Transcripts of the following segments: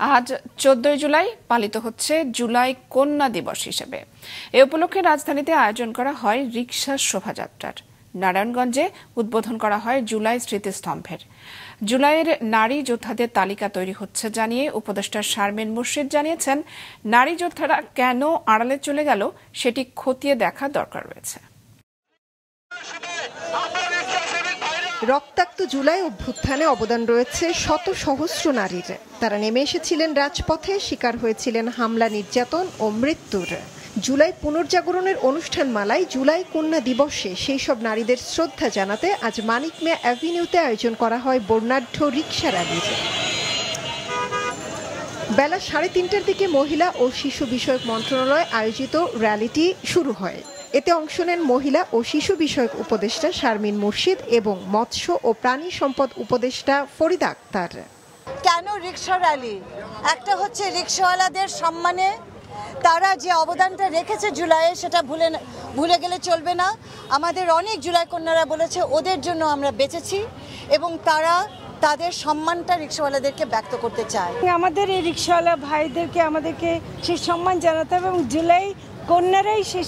আজ 14 জুলাই পালিত হচ্ছে জুলাই কন্যা দিবস হিসেবে। এ উপলক্ষে রাজধানীতে আয়োজন করা হয় রিকশা শোভাযাত্রার। নারায়ণগঞ্জে উদ্বোধন করা হয় জুলাই স্মৃতিস্তম্ভের। জুলাইয়ের নারী যোদ্ধাদের তালিকা তৈরি হচ্ছে জানিয়ে উপদেষ্টা শারমিন মুর্শিদ জানিয়েছেন, নারী যোদ্ধারা কেন আড়ালে চলে গেল সেটি খতিয়ে দেখা দরকার রয়েছে। রক্তাক্ত জুলাই অভ্যুত্থানে অবদান রয়েছে শত সহস্র নারীর। তারা নেমে এসেছিলেন রাজপথে, শিকার হয়েছিলেন হামলা, নির্যাতন ও মৃত্যুর। জুলাই পুনর্জাগরণের অনুষ্ঠান মালায় জুলাই কন্যা দিবসে সেই সব নারীদের শ্রদ্ধা জানাতে আজ মানিক মিয়া অ্যাভিনিউতে আয়োজন করা হয় বর্ণাঢ্য রিকশা র্যালির। বেলা 3:30টার দিকে মহিলা ও শিশু বিষয়ক মন্ত্রণালয় আয়োজিত র্যালিটি শুরু হয়। এতে অংশ নেন মহিলা ও শিশু বিষয়ক উপদেষ্টা শারমিন মুর্শিদ এবং মৎস্য ও প্রাণী সম্পদ উপদেষ্টা ফরিদা আক্তার। কেন রিকশা র্যালি? একটা হচ্ছে রিকশাওয়ালাদের সম্মানে তারা যে অবদানটা রেখেছে জুলাইয়ে, সেটা ভুলে গেলে চলবে না। আমাদের অনেক জুলাই কন্যারা বলেছে ওদের জন্য আমরা বেঁচেছি এবং তারা তাদের সম্মানটা রিকশাওয়ালাদেরকে ব্যক্ত করতে চায়। আমাদের এই রিকশাওয়ালা ভাইদেরকে আমাদেরকে সেই সম্মান জানাতে হবে এবং জুলাই কন্যারাই সেই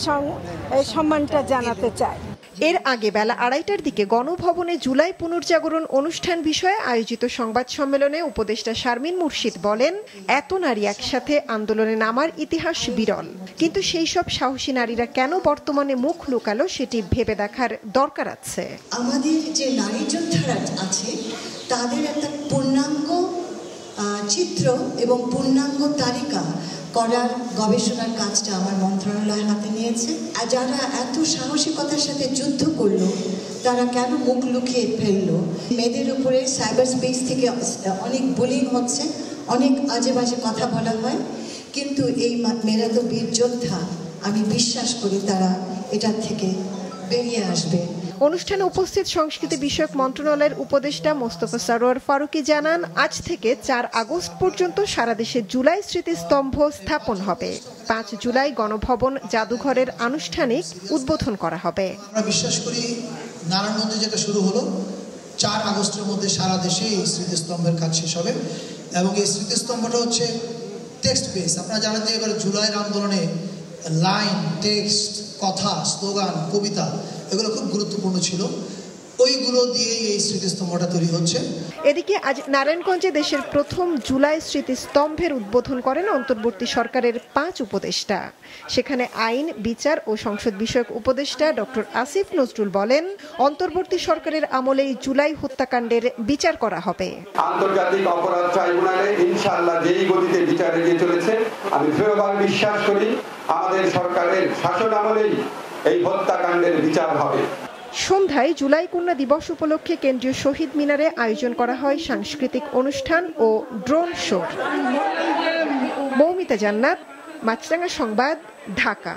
সম্মানটা জানাতে চায়। এর আগে বেলা 2:30টার দিকে গণভবনে জুলাই পুনর্জাগরণ অনুষ্ঠান বিষয়ে আয়োজিত সংবাদ সম্মেলনে উপদেষ্টা শারমিন মুর্শিদ বলেন, এত নারী একসাথে আন্দোলনে নামার ইতিহাস বিরল, কিন্তু সেই সব সাহসী নারীরা কেন বর্তমানে মুখ লুকালো সেটি ভেবে দেখার দরকার আছে। আমাদের যে নারী যোদ্ধারা আছে তাদের একটা পূর্ণাঙ্গ চিত্র এবং পূর্ণাঙ্গ তালিকা করার গবেষণার কাজটা আমার মন্ত্রণালয় হাতে নিয়েছে। আর যারা এত সাহসিকতার সাথে যুদ্ধ করলো তারা কেন মুখ লুকিয়ে ফেললো? মেয়েদের উপরে সাইবার স্পেস থেকে অনেক বুলিং হচ্ছে, অনেক আজে বাজে কথা বলা হয়, কিন্তু এই মেয়েরা তো বীর যোদ্ধা। আমি বিশ্বাস করি তারা এটার থেকে বেরিয়ে আসবে। অনুষ্ঠানে উপস্থিত সংস্কৃতি বিষয়ক মন্ত্রণালয়ের উপদেষ্টা মোস্তফা সরোয়ার ফারুকী জানান, আজ থেকে 4 আগস্ট পর্যন্ত সারা দেশে জুলাই স্মৃতিস্তম্ভ স্থাপন হবে। 5 জুলাই গণভবন জাদুঘরের আনুষ্ঠানিক উদ্বোধন করা হবে। আমরা বিশ্বাস করি নারায়ণগঞ্জে যেটা শুরু হলো 4 আগস্টের মধ্যে সারা দেশে এই স্মৃতিস্তম্ভের কাজ শেষ হবে এবং এই স্মৃতিস্তম্ভটা হচ্ছে টেক্সট বেস। আপনারা জানেন যে এবার জুলাইয়ের আন্দোলনে লাইন, টেক্সট, কথা, স্লোগান, কবিতা এগুলো খুব গুরুত্বপূর্ণ ছিল। ওইগুলো দিয়েই এই স্মৃতিস্তম্ভটা তৈরি হচ্ছে। এদিকে আজ নারায়ণগঞ্জে দেশের প্রথম জুলাই স্মৃতিস্তম্ভের উদ্বোধন করেন অন্তর্বর্তী সরকারের 5 উপদেষ্টা। সেখানে আইন, বিচার ও সংসদ বিষয়ক উপদেষ্টা ডক্টর আসিফ নজরুল বলেন, অন্তর্বর্তী সরকারের আমলেই জুলাই হত্যাকাণ্ডের বিচার করা হবে। আন্তর্জাতিক অপরাধ ট্রাইব্যুনালে ইনশাআল্লাহ যেই গতিতে বিচার এগিয়ে চলেছে, আমি দৃঢ়ভাবে বিশ্বাস করি আমাদের সরকারের শাসন আমলেই এই হত্যাকাণ্ডের বিচার হবে। সন্ধ্যায় জুলাই কন্যা দিবস উপলক্ষে কেন্দ্রীয় শহীদ মিনারে আয়োজন করা হয় সাংস্কৃতিক অনুষ্ঠান ও ড্রোন শো। মৌমিতা জান্নাত, মাছরাঙা সংবাদ, ঢাকা।